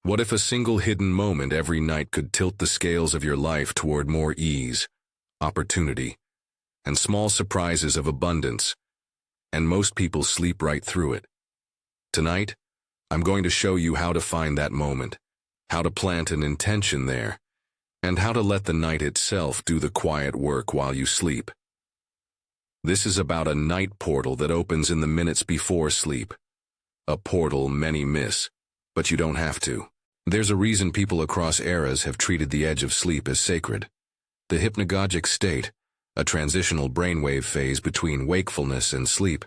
What if a single hidden moment every night could tilt the scales of your life toward more ease, opportunity, and small surprises of abundance, and most people sleep right through it? Tonight, I'm going to show you how to find that moment, how to plant an intention there, and how to let the night itself do the quiet work while you sleep. This is about a night portal that opens in the minutes before sleep. A portal many miss, but you don't have to. There's a reason people across eras have treated the edge of sleep as sacred. The hypnagogic state, a transitional brainwave phase between wakefulness and sleep,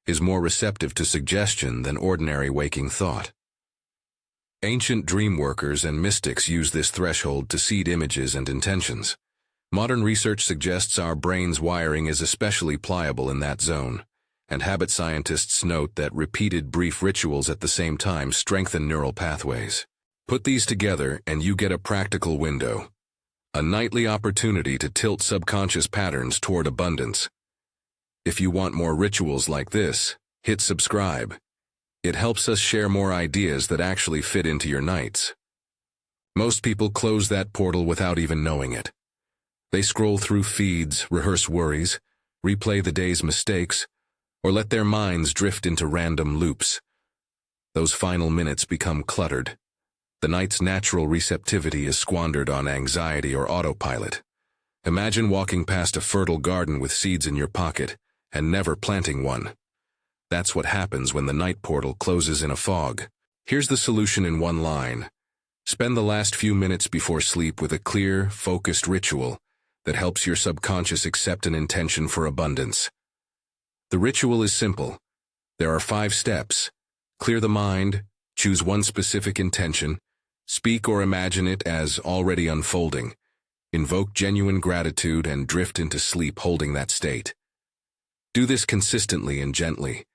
is more receptive to suggestion than ordinary waking thought. Ancient dream workers and mystics use this threshold to seed images and intentions. Modern research suggests our brain's wiring is especially pliable in that zone, and habit scientists note that repeated brief rituals at the same time strengthen neural pathways. Put these together and you get a practical window, a nightly opportunity to tilt subconscious patterns toward abundance. If you want more rituals like this, hit subscribe. It helps us share more ideas that actually fit into your nights. Most people close that portal without even knowing it. They scroll through feeds, rehearse worries, replay the day's mistakes, or let their minds drift into random loops. Those final minutes become cluttered. The night's natural receptivity is squandered on anxiety or autopilot. Imagine walking past a fertile garden with seeds in your pocket and never planting one. That's what happens when the night portal closes in a fog. Here's the solution in one line. Spend the last few minutes before sleep with a clear, focused ritual that helps your subconscious accept an intention for abundance. The ritual is simple. There are 5 steps. Clear the mind, choose one specific intention, speak or imagine it as already unfolding, invoke genuine gratitude and drift into sleep holding that state. Do this consistently and gently.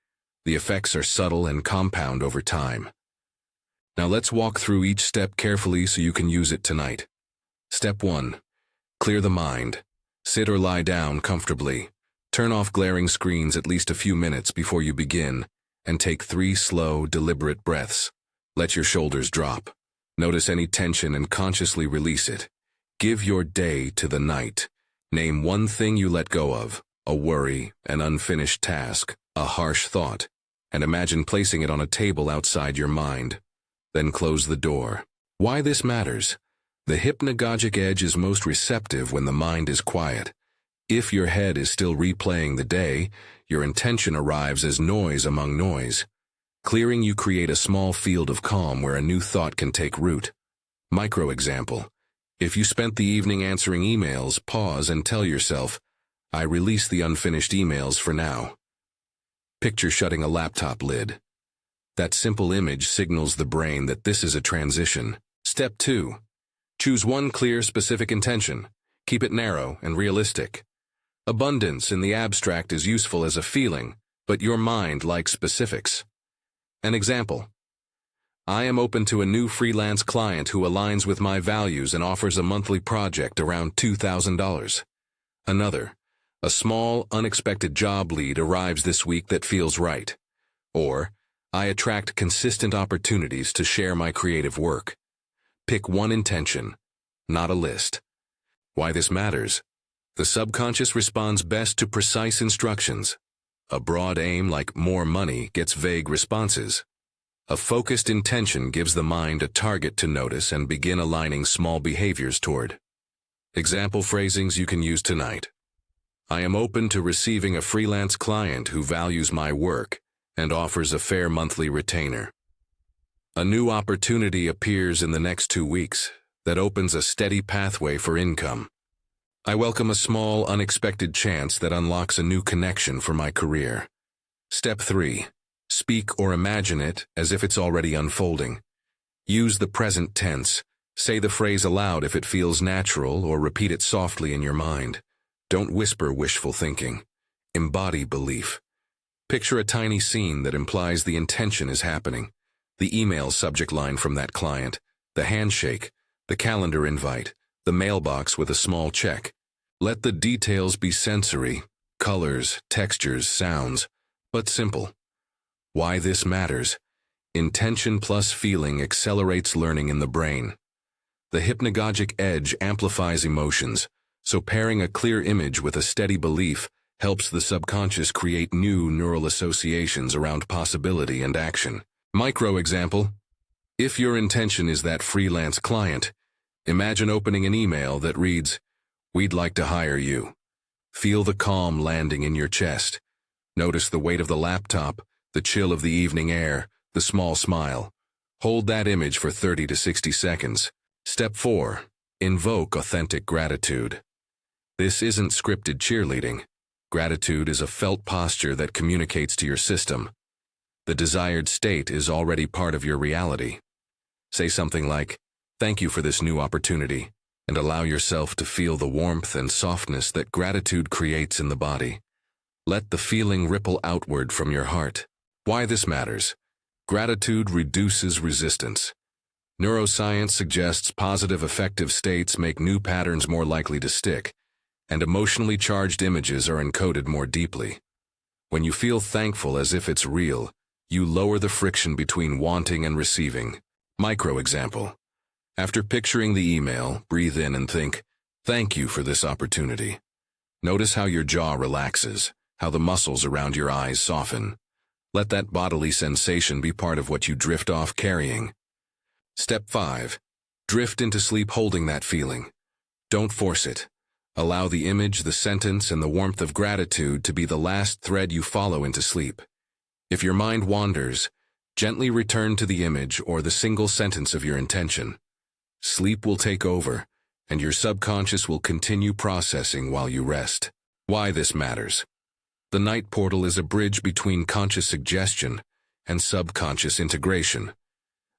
The effects are subtle and compound over time. Now let's walk through each step carefully so you can use it tonight. Step 1. Clear the mind. Sit or lie down comfortably. Turn off glaring screens at least a few minutes before you begin, and take 3 slow, deliberate breaths. Let your shoulders drop. Notice any tension and consciously release it. Give your day to the night. Name one thing you let go of, a worry, an unfinished task, a harsh thought, and imagine placing it on a table outside your mind. Then close the door. Why this matters? The hypnagogic edge is most receptive when the mind is quiet. If your head is still replaying the day, your intention arrives as noise among noise. Clearing you create a small field of calm where a new thought can take root. Micro example. If you spent the evening answering emails, pause and tell yourself, I release the unfinished emails for now. Picture shutting a laptop lid. That simple image signals the brain that this is a transition. Step 2. Choose one clear, specific intention. Keep it narrow and realistic. Abundance in the abstract is useful as a feeling, but your mind likes specifics. An example. I am open to a new freelance client who aligns with my values and offers a monthly project around $2,000. Another. A small, unexpected job lead arrives this week that feels right. Or, I attract consistent opportunities to share my creative work. Pick one intention, not a list. Why this matters? The subconscious responds best to precise instructions. A broad aim like more money gets vague responses. A focused intention gives the mind a target to notice and begin aligning small behaviors toward. Example phrasings you can use tonight. I am open to receiving a freelance client who values my work and offers a fair monthly retainer. A new opportunity appears in the next 2 weeks that opens a steady pathway for income. I welcome a small, unexpected chance that unlocks a new connection for my career. Step 3. Speak or imagine it as if it's already unfolding. Use the present tense. Say the phrase aloud if it feels natural or repeat it softly in your mind. Don't whisper wishful thinking. Embody belief. Picture a tiny scene that implies the intention is happening. The email subject line from that client, the handshake, the calendar invite, the mailbox with a small check. Let the details be sensory, colors, textures, sounds, but simple. Why this matters? Intention plus feeling accelerates learning in the brain. The hypnagogic edge amplifies emotions, so pairing a clear image with a steady belief helps the subconscious create new neural associations around possibility and action. Micro example: if your intention is that freelance client, imagine opening an email that reads, "We'd like to hire you." Feel the calm landing in your chest. Notice the weight of the laptop, the chill of the evening air, the small smile. Hold that image for 30 to 60 seconds. Step 4. Invoke authentic gratitude. This isn't scripted cheerleading. Gratitude is a felt posture that communicates to your system. The desired state is already part of your reality. Say something like, "Thank you for this new opportunity," and allow yourself to feel the warmth and softness that gratitude creates in the body. Let the feeling ripple outward from your heart. Why this matters? Gratitude reduces resistance. Neuroscience suggests positive affective states make new patterns more likely to stick, and emotionally charged images are encoded more deeply. When you feel thankful as if it's real, you lower the friction between wanting and receiving. Micro example: after picturing the email, breathe in and think, "Thank you for this opportunity." Notice how your jaw relaxes, how the muscles around your eyes soften. Let that bodily sensation be part of what you drift off carrying. Step 5. Drift into sleep holding that feeling. Don't force it. Allow the image, the sentence, and the warmth of gratitude to be the last thread you follow into sleep. If your mind wanders, gently return to the image or the single sentence of your intention. Sleep will take over, and your subconscious will continue processing while you rest. Why this matters? The night portal is a bridge between conscious suggestion and subconscious integration.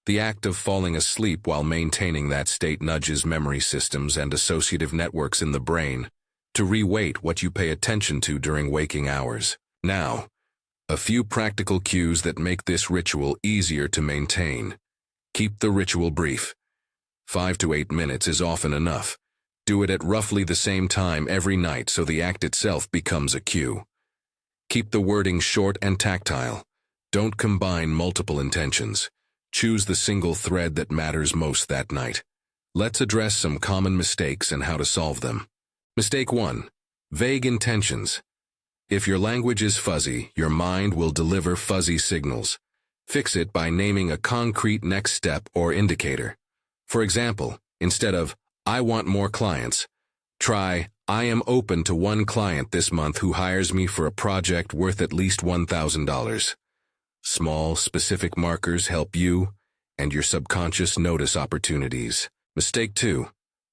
The act of falling asleep while maintaining that state nudges memory systems and associative networks in the brain to reweight what you pay attention to during waking hours. Now, a few practical cues that make this ritual easier to maintain. Keep the ritual brief. 5 to 8 minutes is often enough. Do it at roughly the same time every night so the act itself becomes a cue. Keep the wording short and tactile. Don't combine multiple intentions. Choose the single thread that matters most that night. Let's address some common mistakes and how to solve them. Mistake 1. Vague intentions. If your language is fuzzy, your mind will deliver fuzzy signals. Fix it by naming a concrete next step or indicator. For example, instead of, "I want more clients," try, "I am open to one client this month who hires me for a project worth at least $1,000. Small, specific markers help you and your subconscious notice opportunities. Mistake 2.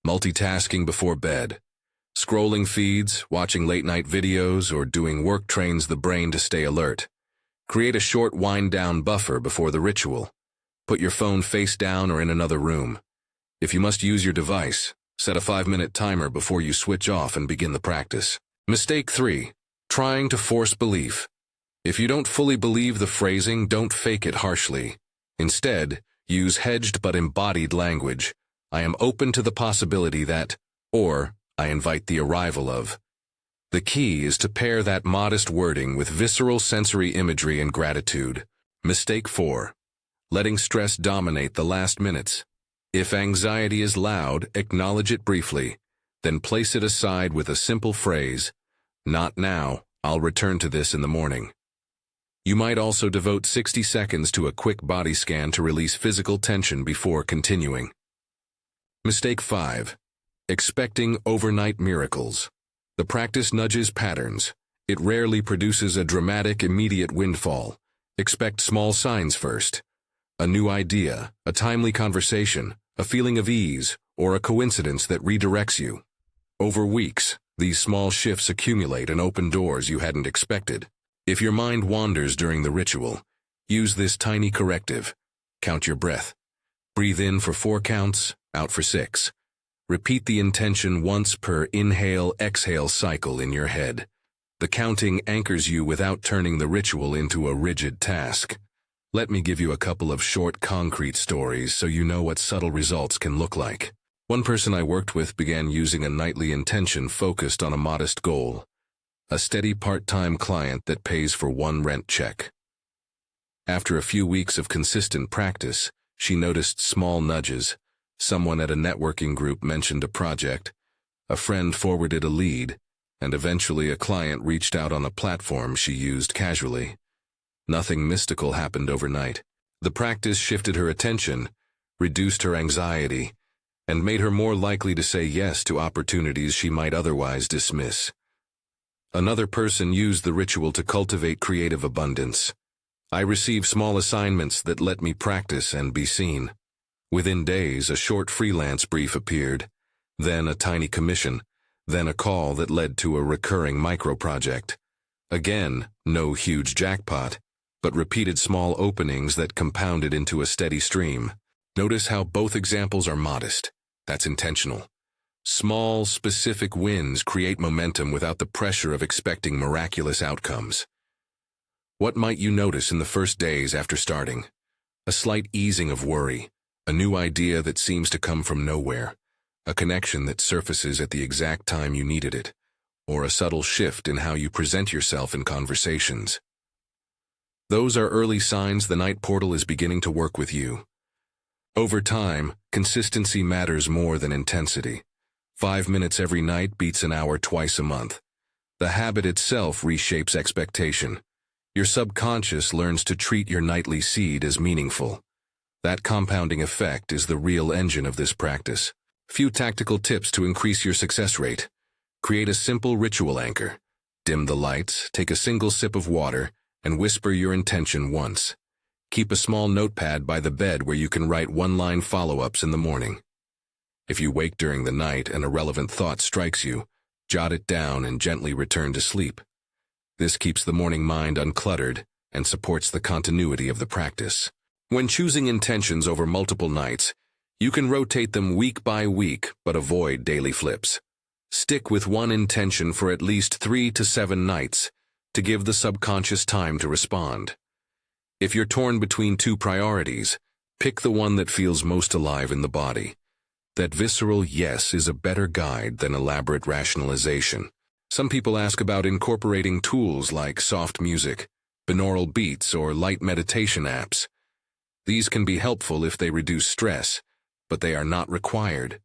Multitasking before bed. Scrolling feeds, watching late-night videos, or doing work trains the brain to stay alert. Create a short wind-down buffer before the ritual. Put your phone face down or in another room. If you must use your device, set a 5-minute timer before you switch off and begin the practice. Mistake 3. Trying to force belief. If you don't fully believe the phrasing, don't fake it harshly. Instead, use hedged but embodied language. "I am open to the possibility that," or "I invite the arrival of." The key is to pair that modest wording with visceral sensory imagery and gratitude. Mistake 4. Letting stress dominate the last minutes. If anxiety is loud, acknowledge it briefly, then place it aside with a simple phrase, "Not now, I'll return to this in the morning." You might also devote 60 seconds to a quick body scan to release physical tension before continuing. Mistake 5. Expecting overnight miracles. The practice nudges patterns. It rarely produces a dramatic, immediate windfall. Expect small signs first. A new idea, a timely conversation, a feeling of ease, or a coincidence that redirects you. Over weeks, these small shifts accumulate and open doors you hadn't expected. If your mind wanders during the ritual, use this tiny corrective. Count your breath. Breathe in for 4 counts, out for 6. Repeat the intention once per inhale-exhale cycle in your head. The counting anchors you without turning the ritual into a rigid task. Let me give you a couple of short, concrete stories so you know what subtle results can look like. One person I worked with began using a nightly intention focused on a modest goal, a steady part-time client that pays for one rent check. After a few weeks of consistent practice, she noticed small nudges. Someone at a networking group mentioned a project, a friend forwarded a lead, and eventually a client reached out on a platform she used casually. Nothing mystical happened overnight. The practice shifted her attention, reduced her anxiety, and made her more likely to say yes to opportunities she might otherwise dismiss. Another person used the ritual to cultivate creative abundance. I received small assignments that let me practice and be seen. Within days, a short freelance brief appeared, then a tiny commission, then a call that led to a recurring micro-project. Again, no huge jackpot, but repeated small openings that compounded into a steady stream. Notice how both examples are modest. That's intentional. Small, specific wins create momentum without the pressure of expecting miraculous outcomes. What might you notice in the first days after starting? A slight easing of worry, a new idea that seems to come from nowhere, a connection that surfaces at the exact time you needed it, or a subtle shift in how you present yourself in conversations. Those are early signs the night portal is beginning to work with you. Over time, consistency matters more than intensity. 5 minutes every night beats an hour twice a month. The habit itself reshapes expectation. Your subconscious learns to treat your nightly seed as meaningful. That compounding effect is the real engine of this practice. Few tactical tips to increase your success rate. Create a simple ritual anchor. Dim the lights, take a single sip of water, and whisper your intention once. Keep a small notepad by the bed where you can write one-line follow-ups in the morning. If you wake during the night and a relevant thought strikes you, jot it down and gently return to sleep. This keeps the morning mind uncluttered and supports the continuity of the practice. When choosing intentions over multiple nights, you can rotate them week by week, but avoid daily flips. Stick with one intention for at least 3 to 7 nights to give the subconscious time to respond. If you're torn between two priorities, pick the one that feels most alive in the body. That visceral yes is a better guide than elaborate rationalization. Some people ask about incorporating tools like soft music, binaural beats, or light meditation apps. These can be helpful if they reduce stress, but they are not required.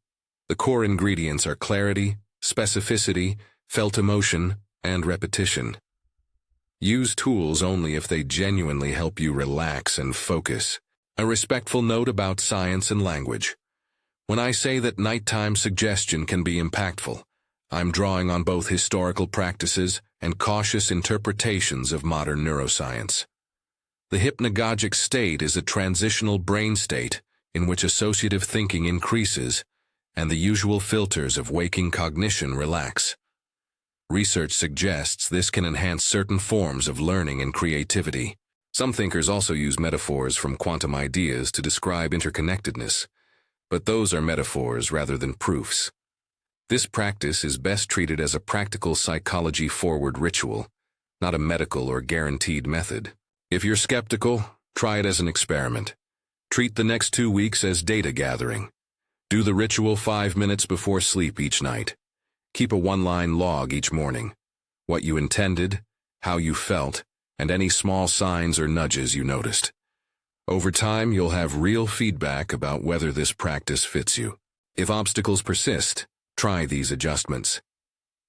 The core ingredients are clarity, specificity, felt emotion, and repetition. Use tools only if they genuinely help you relax and focus. A respectful note about science and language. When I say that nighttime suggestion can be impactful, I'm drawing on both historical practices and cautious interpretations of modern neuroscience. The hypnagogic state is a transitional brain state in which associative thinking increases and the usual filters of waking cognition relax. Research suggests this can enhance certain forms of learning and creativity. Some thinkers also use metaphors from quantum ideas to describe interconnectedness, but those are metaphors rather than proofs. This practice is best treated as a practical psychology-forward ritual, not a medical or guaranteed method. If you're skeptical, try it as an experiment. Treat the next 2 weeks as data gathering. Do the ritual 5 minutes before sleep each night. Keep a one-line log each morning. What you intended, how you felt, and any small signs or nudges you noticed. Over time, you'll have real feedback about whether this practice fits you. If obstacles persist, try these adjustments.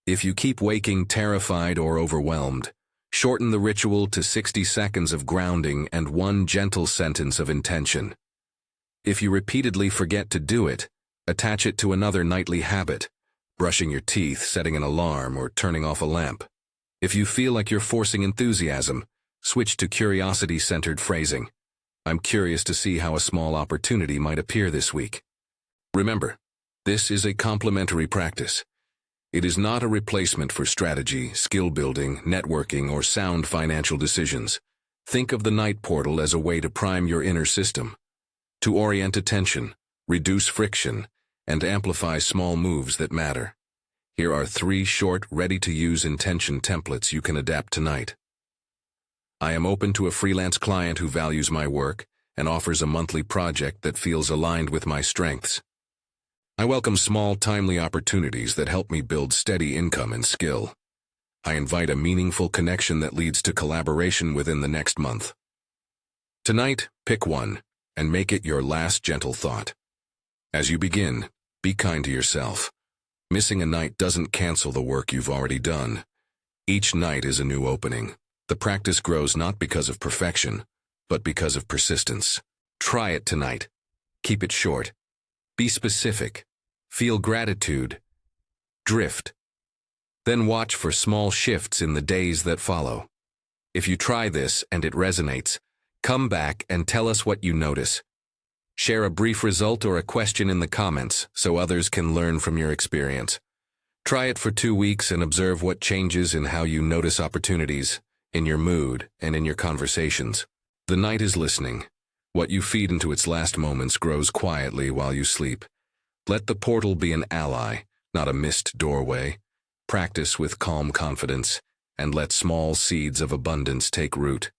If you keep waking terrified or overwhelmed, shorten the ritual to 60 seconds of grounding and one gentle sentence of intention. If you repeatedly forget to do it, attach it to another nightly habit, brushing your teeth, setting an alarm, or turning off a lamp. If you feel like you're forcing enthusiasm, switch to curiosity-centered phrasing. I'm curious to see how a small opportunity might appear this week. Remember, this is a complementary practice. It is not a replacement for strategy, skill building, networking, or sound financial decisions. Think of the night portal as a way to prime your inner system, to orient attention, reduce friction, and amplify small moves that matter. Here are 3 short, ready-to-use intention templates you can adapt tonight. I am open to a freelance client who values my work and offers a monthly project that feels aligned with my strengths. I welcome small, timely opportunities that help me build steady income and skill. I invite a meaningful connection that leads to collaboration within the next month. Tonight, pick one, and make it your last gentle thought. As you begin, be kind to yourself. Missing a night doesn't cancel the work you've already done. Each night is a new opening. The practice grows not because of perfection, but because of persistence. Try it tonight. Keep it short. Be specific. Feel gratitude. Drift. Then watch for small shifts in the days that follow. If you try this and it resonates, come back and tell us what you notice. Share a brief result or a question in the comments so others can learn from your experience. Try it for 2 weeks and observe what changes in how you notice opportunities, in your mood, and in your conversations. The night is listening. What you feed into its last moments grows quietly while you sleep. Let the portal be an ally, not a missed doorway. Practice with calm confidence, and let small seeds of abundance take root.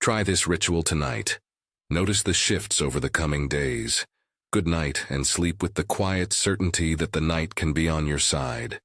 Try this ritual tonight. Notice the shifts over the coming days. Good night, and sleep with the quiet certainty that the night can be on your side.